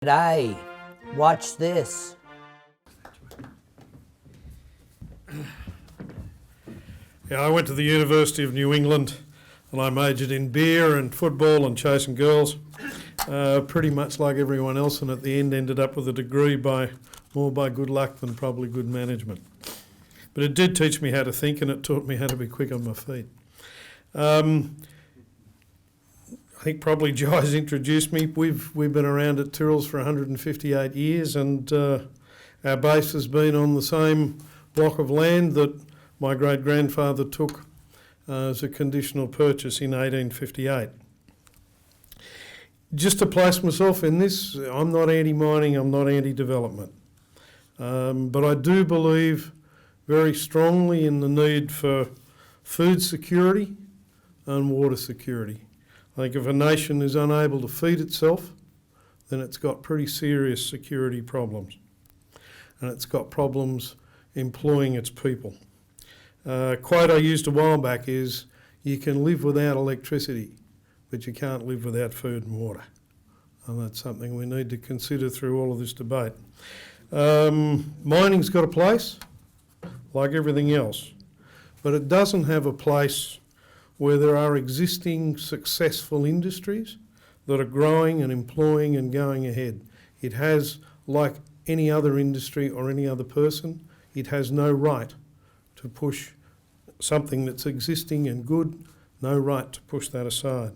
G'day, watch this. Yeah, I went to the University of New England and I majored in beer and football and chasing girls, pretty much like everyone else, and at the end ended up with a degree more by good luck than probably good management. But it did teach me how to think, and it taught me how to be quick on my feet. I think probably Jai's introduced me. We've been around at Tyrrell's for 158 years, and our base has been on the same block of land that my great-grandfather took as a conditional purchase in 1858. Just to place myself in this, I'm not anti-mining, I'm not anti-development. But I do believe very strongly in the need for food security and water security. I think if a nation is unable to feed itself, then it's got pretty serious security problems. And it's got problems employing its people. Quote I used a while back is, you can live without electricity, but you can't live without food and water. And that's something we need to consider through all of this debate. Mining's got a place, like everything else, but it doesn't have a place where there are existing successful industries that are growing and employing and going ahead. It has, like any other industry or any other person, it has no right to push something that's existing and good, no right to push that aside.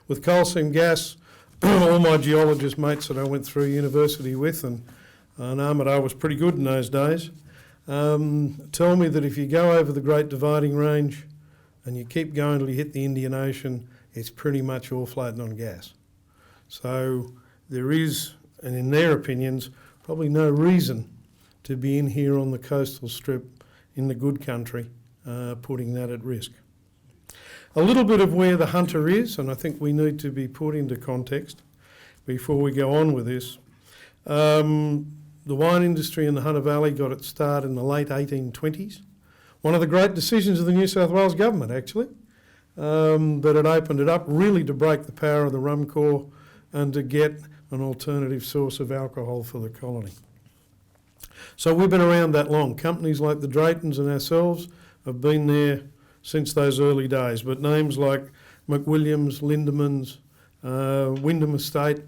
With coal seam gas, all my geologist mates that I went through university with, and Armidale was pretty good in those days, tell me that if you go over the Great Dividing Range and you keep going till you hit the Indian Ocean, it's pretty much all floating on gas. So there is, and in their opinions, probably no reason to be in here on the coastal strip in the good country, putting that at risk. A little bit of where the Hunter is, and I think we need to be put into context before we go on with this. The wine industry in the Hunter Valley got its start in the late 1820s. One of the great decisions of the New South Wales government, actually, that it opened it up really to break the power of the rum corps and to get an alternative source of alcohol for the colony. So we've been around that long. Companies like the Draytons and ourselves have been there since those early days, but names like McWilliams, Lindemans, Wyndham Estate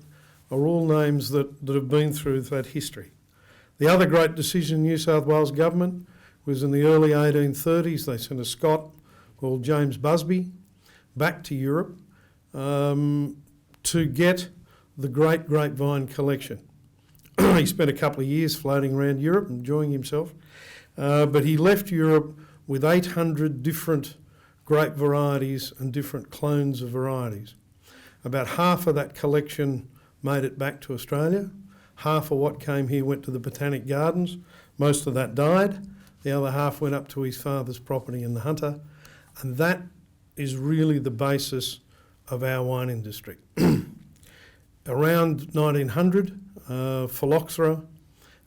are all names that have been through that history. The other great decision New South Wales government was in the early 1830s. They sent a Scot called James Busby back to Europe to get the great grapevine collection. He spent a couple of years floating around Europe, enjoying himself, but he left Europe with 800 different grape varieties and different clones of varieties. About half of that collection made it back to Australia. Half of what came here went to the Botanic Gardens. Most of that died. The other half went up to his father's property in the Hunter. And that is really the basis of our wine industry. Around 1900, phylloxera,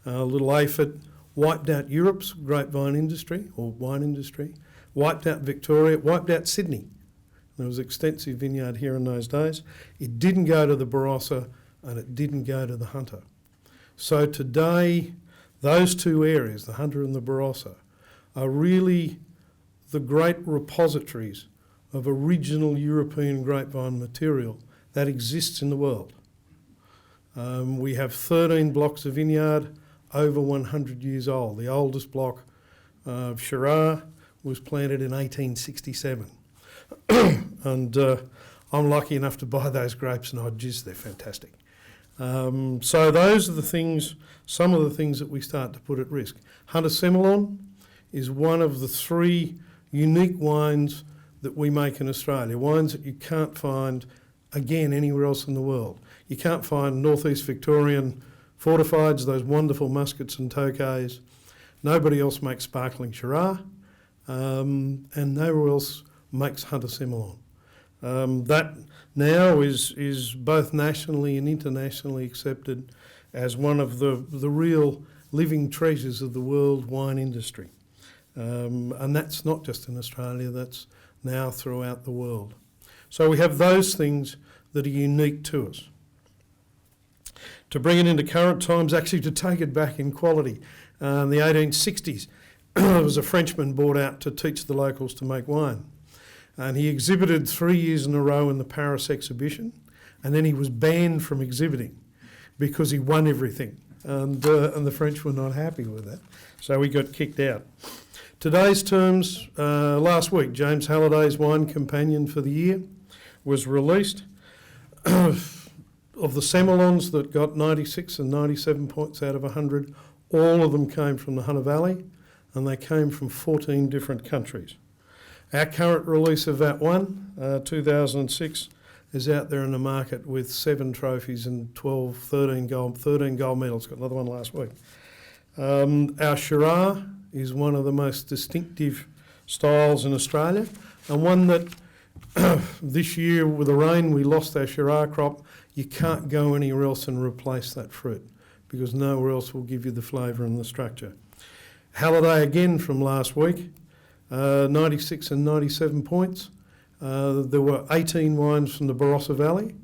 little aphid, wiped out Europe's grapevine industry, or wine industry, wiped out Victoria, wiped out Sydney. There was extensive vineyard here in those days. It didn't go to the Barossa and it didn't go to the Hunter. So today, those two areas, the Hunter and the Barossa, are really the great repositories of original European grapevine material that exists in the world. We have 13 blocks of vineyard over 100 years old. The oldest block of Shiraz was planted in 1867. And I'm lucky enough to buy those grapes, and they're fantastic. So those are the things, some of the things that we start to put at risk. Hunter Semillon is one of the 3 unique wines that we make in Australia, wines that you can't find, again, anywhere else in the world. You can't find northeast Victorian fortifieds, those wonderful muskets and tokais. Nobody else makes sparkling Shiraz, and nowhere else makes Hunter Semillon. That now is both nationally and internationally accepted as one of the real living treasures of the world wine industry. And that's not just in Australia, that's now throughout the world. So we have those things that are unique to us. To bring it into current times, actually to take it back in quality. In the 1860s, there was a Frenchman brought out to teach the locals to make wine. And he exhibited 3 years in a row in the Paris exhibition, and then he was banned from exhibiting because he won everything. And the French were not happy with that, so he got kicked out. Today's terms, last week, James Halliday's Wine Companion for the Year was released. Of the Semillons that got 96 and 97 points out of 100, all of them came from the Hunter Valley, and they came from 14 different countries. Our current release of that one, 2006, is out there in the market with 7 trophies and 13 gold medals. Got another one last week. Our Shiraz is one of the most distinctive styles in Australia, and one that this year with the rain we lost our Shiraz crop. You can't go anywhere else and replace that fruit because nowhere else will give you the flavour and the structure. Halliday again from last week, 96 and 97 points. There were 18 wines from the Barossa Valley.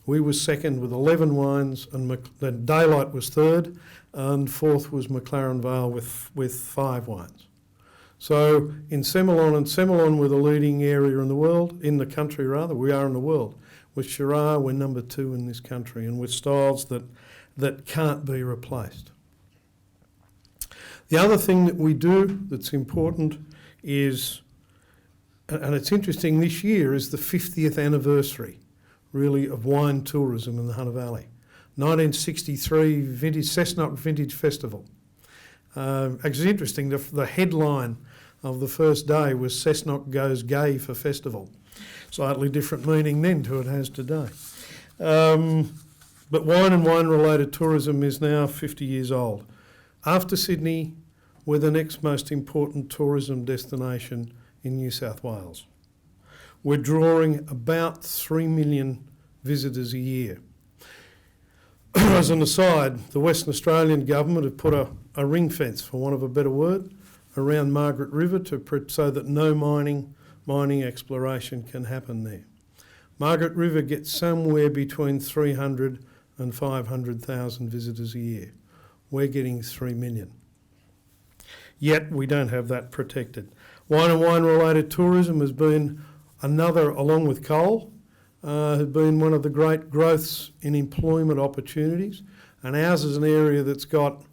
We were second with 11 wines, and then Daylight was third, and fourth was McLaren Vale with 5 wines. So in Semillon, and Semillon were the leading area in the world, in the country rather, we are in the world. With Shiraz, we're number 2 in this country, and with styles that can't be replaced. The other thing that we do that's important is, and it's interesting this year, is the 50th anniversary, really, of wine tourism in the Hunter Valley. 1963 Cessnock Vintage Festival. Actually, it's interesting, the headline of the first day was Cessnock Goes Gay for Festival. Slightly different meaning then to it has today. But wine and wine-related tourism is now 50 years old. After Sydney, we're the next most important tourism destination in New South Wales. We're drawing about 3 million visitors a year. As an aside, the Western Australian government have put a ring fence, for want of a better word, around Margaret River so that no mining exploration can happen there. Margaret River gets somewhere between 300 and 500,000 visitors a year. We're getting 3 million. Yet we don't have that protected. Wine and wine-related tourism has been another, along with coal, has been one of the great growths in employment opportunities. And ours is an area that's got,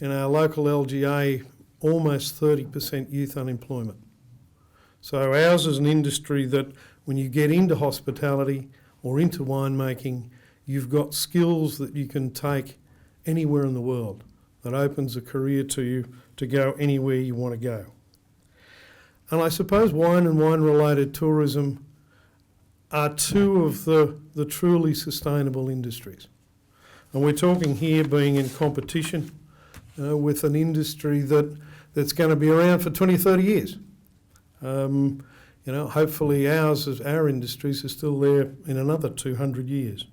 in our local LGA, almost 30% youth unemployment. So ours is an industry that when you get into hospitality or into winemaking, you've got skills that you can take anywhere in the world. That opens a career to you to go anywhere you want to go. And I suppose wine and wine-related tourism are 2 of the truly sustainable industries. And we're talking here being in competition with an industry that's going to be around for 20, 30 years. Hopefully our industries are still there in another 200 years.